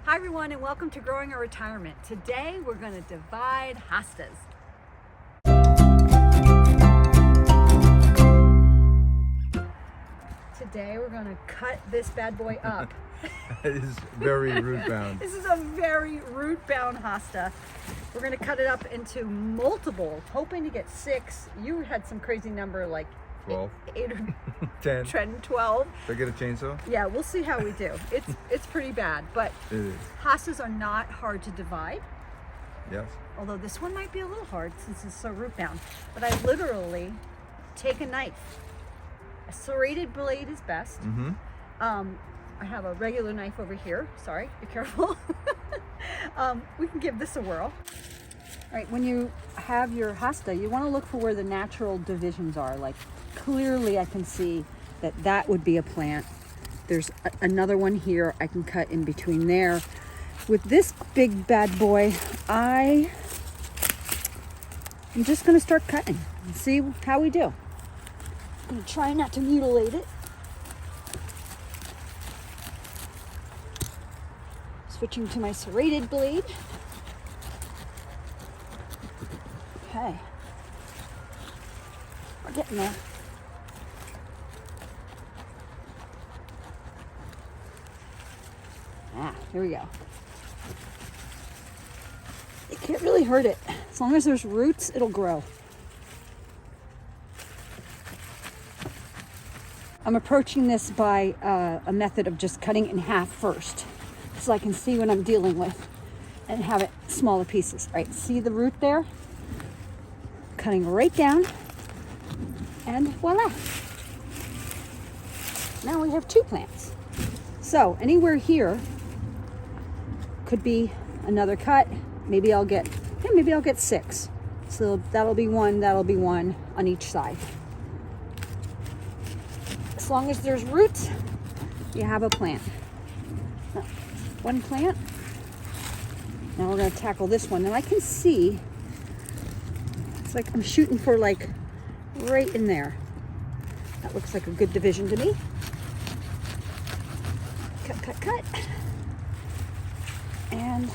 Hi everyone, and welcome to Growing Our Retirement. Today we're going to divide hostas. Today we're going to cut this bad boy up. It is very root bound. This is a very root bound hosta. We're going to cut it up into multiple, hoping to get 6. You had some crazy number like 12, 8 or 10. 10, 12. Should I get a chainsaw? Yeah, we'll see how we do. It's pretty bad, but It is. hostas are not hard to divide. Yes. Although this one might be a little hard since it's so root bound. But I literally take a knife. A serrated blade is best. Mm-hmm. I have a regular knife over here. Sorry, be careful. We can give this a whirl. All right, when you have your hosta, you want to look for where the natural divisions are. Like clearly I can see that would be a plant. There's another one here I can cut in between there. With this big bad boy, I'm just going to start cutting and see how we do. I'm going to try not to mutilate it. Switching to my serrated blade. Okay. We're getting there. Here we go. It can't really hurt it. As long as there's roots, it'll grow. I'm approaching this by a method of just cutting it in half first, so I can see what I'm dealing with and have it smaller pieces. All right, see the root there? Cutting right down, and voila. Now we have 2 plants. So anywhere here could be another cut. Maybe I'll get 6. So that'll be one on each side. As long as there's roots, you have a plant. Now, 1 plant. Now we're going to tackle this one. And I can see, it's like I'm shooting for like right in there. That looks like a good division to me. Cut. And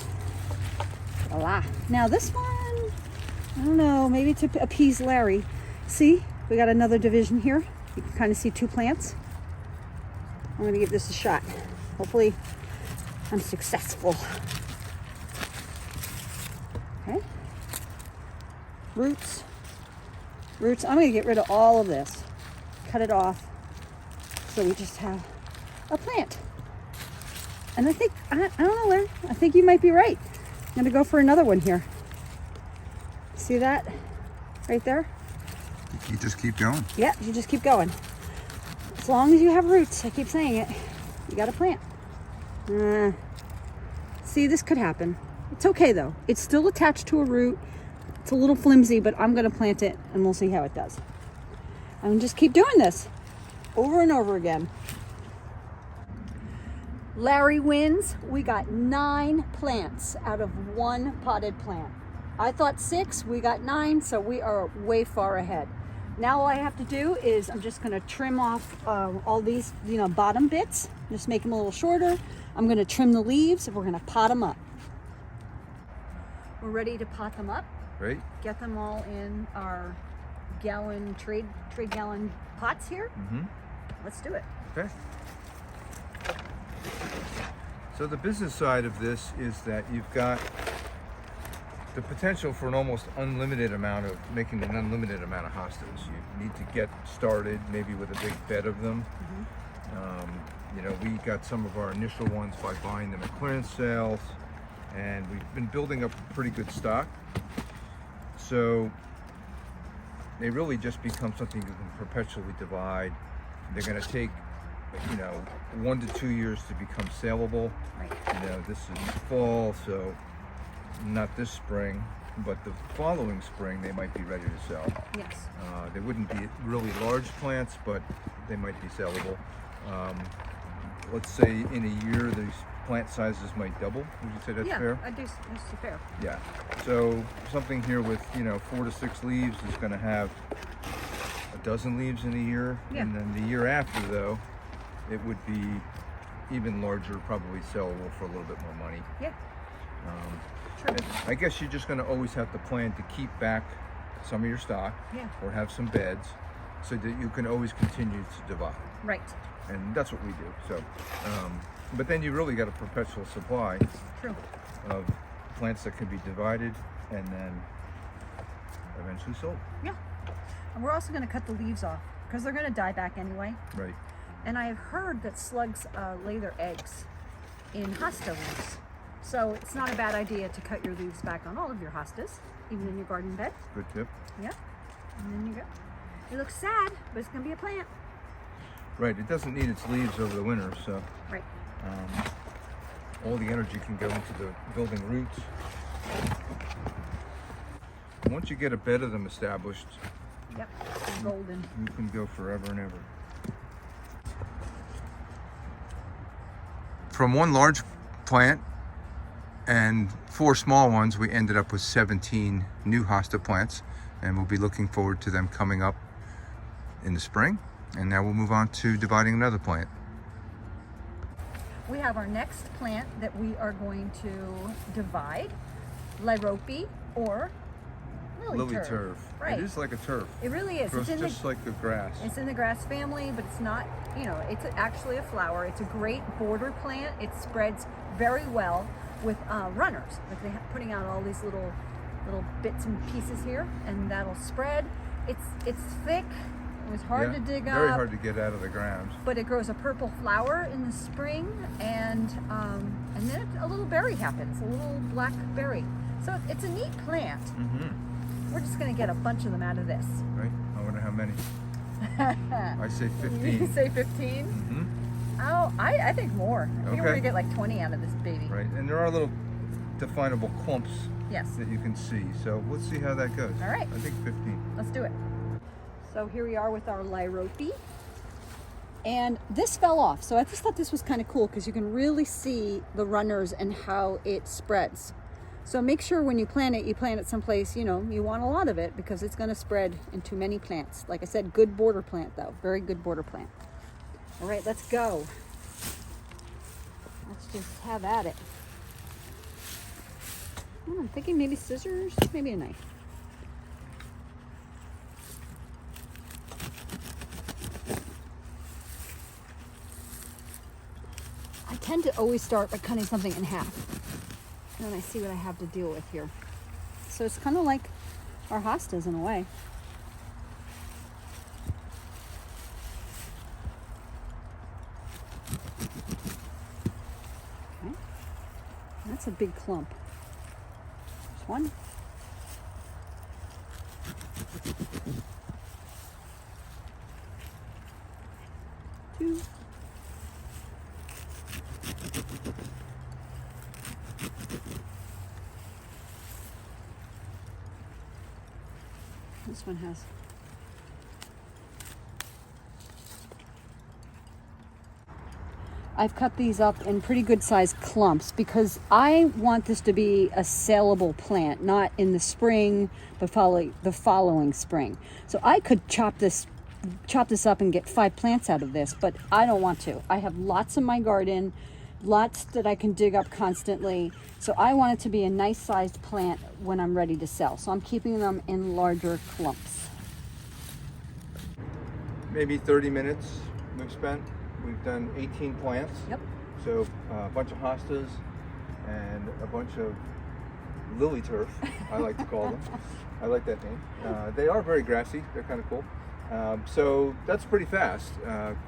voila. Now this one, I don't know, maybe to appease Larry. See, we got another division here. You can kind of see 2 plants. I'm going to give this a shot. Hopefully I'm successful. Okay. Roots. I'm going to get rid of all of this. Cut it off so we just have a plant. And I think, I don't know, Larry, I think you might be right. I'm going to go for another one here. See that right there? You just keep going. Yeah, you just keep going. As long as you have roots, I keep saying it, you got a plant. See, this could happen. It's okay though. It's still attached to a root. It's a little flimsy, but I'm going to plant it and we'll see how it does. And just keep doing this over and over again. Larry wins. We got 9 plants out of 1 potted plant. I thought 6, we got 9, so we are way far ahead. Now all I have to do is I'm just going to trim off all these, bottom bits. Just make them a little shorter. I'm going to trim the leaves and we're going to pot them up. We're ready to pot them up. Right? Get them all in our gallon trade gallon pots here. Mm-hmm. Let's do it. Okay. So the business side of this is that you've got the potential for an almost unlimited amount of making an unlimited amount of hostas. You need to get started maybe with a big bed of them. We got some of our initial ones by buying them at clearance sales, and we've been building up a pretty good stock. So they really just become something you can perpetually divide. They're going to take 1 to 2 years to become saleable. Right. This is fall, so not this spring, but the following spring they might be ready to sell. Yes. They wouldn't be really large plants, but they might be sellable. Let's say in a year these plant sizes might double. Would you say that's fair? Yeah, that's fair. Yeah. So something here with 4 to 6 leaves is going to have a dozen leaves in a year, Yeah. and then the year after, though, it would be even larger, probably sellable for a little bit more money. Yeah. And I guess you're just going to always have to plan to keep back some of your stock, Yeah. or have some beds, so that you can always continue to divide. Right. And that's what we do. So, but then you really got a perpetual supply True. of plants that can be divided and then eventually sold. Yeah. And we're also going to cut the leaves off because they're going to die back anyway. Right. And I have heard that slugs lay their eggs in hosta leaves. So it's not a bad idea to cut your leaves back on all of your hostas, even in your garden bed. Good tip. Yeah. And then you go. It looks sad, but it's going to be a plant. Right. It doesn't need its leaves over the winter, so Right. all the energy can go into the building roots. Once you get a bed of them established, Yep. They're golden. you can go forever and ever. From one large plant and 4 small ones, we ended up with 17 new hosta plants, and we'll be looking forward to them coming up in the spring. And now we'll move on to dividing another plant. We have our next plant that we are going to divide, Liriope or lily turf. Right. It is like a turf. It really is. It grows It's in just like the grass. It's in the grass family, but it's not, it's actually a flower. It's a great border plant. It spreads very well with runners. Like they're putting out all these little bits and pieces here, and that'll spread. It's thick. It was hard to dig up. Very hard to get out of the ground. But it grows a purple flower in the spring, and then a little berry happens, a little black berry. So it's a neat plant. Mm-hmm. We're just going to get a bunch of them out of this. Right? I wonder how many. I say 15. You say 15? Mm-hmm. Oh, I think more. I think we're Okay. going to get like 20 out of this baby. Right, and there are little definable clumps Yes. that you can see. So let's see how that goes. All right. I think 15. Let's do it. So here we are with our Liriope. And this fell off. So I just thought this was kind of cool because you can really see the runners and how it spreads. So make sure when you plant it someplace, you want a lot of it because it's going to spread into many plants. Like I said, good border plant though. Very good border plant. All right, let's go. Let's just have at it. I'm thinking maybe scissors, maybe a knife. I tend to always start by cutting something in half. And then I see what I have to deal with here. So it's kind of like our hostas in a way. Okay. That's a big clump. There's one. Two. This one has. I've cut these up in pretty good sized clumps because I want this to be a saleable plant, not in the spring, but the following spring. So I could chop this up and get 5 plants out of this, but I don't want to. I have lots in my garden, lots that I can dig up constantly. So I want it to be a nice sized plant when I'm ready to sell. So I'm keeping them in larger clumps. Maybe 30 minutes we've spent. We've done 18 plants. Yep. So a bunch of hostas and a bunch of lily turf, I like to call them. I like that name. They are very grassy. They're kind of cool. So that's pretty fast.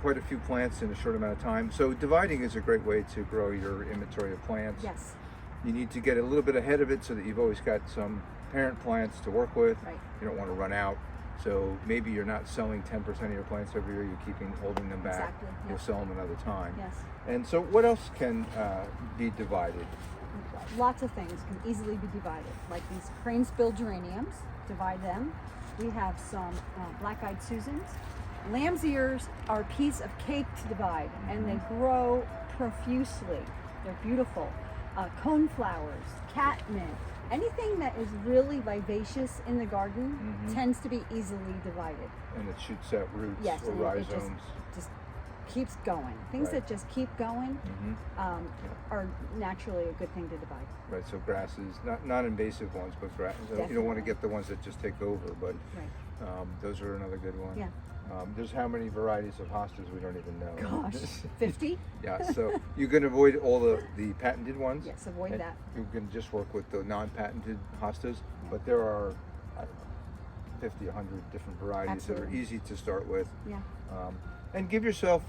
Quite a few plants in a short amount of time. So dividing is a great way to grow your inventory of plants. Yes. You need to get a little bit ahead of it so that you've always got some parent plants to work with. Right. You don't want to run out. So maybe you're not selling 10% of your plants every year. You're holding them back. Exactly. You'll Yep. sell them another time. Yes. And so what else can be divided? Lots of things can easily be divided, like these crane-bill geraniums. Divide them. We have some black-eyed Susans. Lamb's ears are a piece of cake to divide, and they grow profusely. They're beautiful. Coneflowers, catmint, anything that is really vivacious in the garden tends to be easily divided. And it shoots out roots Yes, or and it rhizomes. just keeps going. Things Right. that just keep going Mm-hmm. are naturally a good thing to divide. Right, so grasses, not invasive ones, but you don't want to Definitely. get the ones that just take over, but Right. those are another good one. Yeah. There's how many varieties of hostas we don't even know. Gosh, 50? Yeah, so you can avoid all the patented ones. Yes, avoid and that. You can just work with the non-patented hostas, but there are, I don't know, 50, 100 different varieties that Absolutely. are easy to start with. Yeah. And give yourself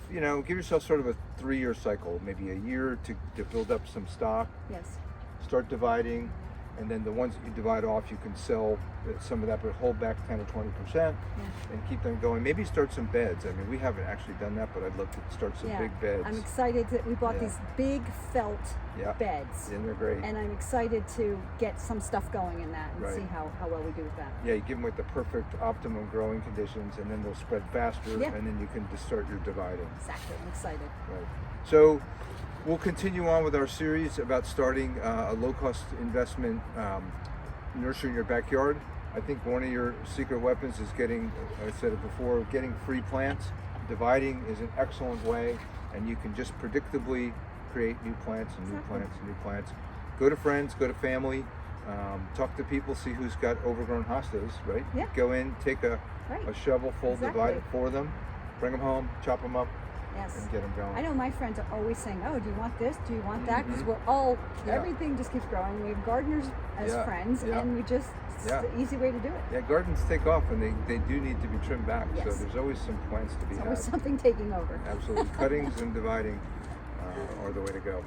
sort of a 3-year cycle, maybe a year to build up some stock, Yes. start dividing, and then the ones that you divide off, you can sell some of that, but hold back 10 or 20% Yeah. and keep them going. Maybe start some beds. I mean, we haven't actually done that, but I'd love to start some Yeah. big beds. I'm excited that we bought Yeah. these big felt Yeah. beds. And they're great. And I'm excited to get some stuff going in that and Right. see how well we do with that. Yeah, you give them like the perfect optimum growing conditions, and then they'll spread faster, Yeah. and then you can just start your dividing. Exactly. I'm excited. Right. So we'll continue on with our series about starting a low-cost investment nursery in your backyard. I think one of your secret weapons is getting, I said it before, getting free plants. Dividing is an excellent way, and you can just predictably create new plants and new Exactly. plants and new plants. Go to friends, go to family, talk to people, see who's got overgrown hostas, right? Yeah. Go in, take a Right. shovel full, divide it Exactly. for them, bring them home, chop them up, Yes. and get them going. I know my friends are always saying, "Oh, do you want this? Do you want that?" Because we're Yeah. everything just keeps growing. We have gardeners as Yeah, friends, yeah. and it's Yeah. the easy way to do it. Yeah, gardens take off, and they do need to be trimmed back. So Yes. there's always some plants to be There's had. always something taking over. Absolutely, cuttings and dividing are the way to go.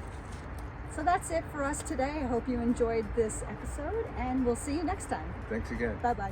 So that's it for us today. I hope you enjoyed this episode, and we'll see you next time. Thanks again. Bye bye.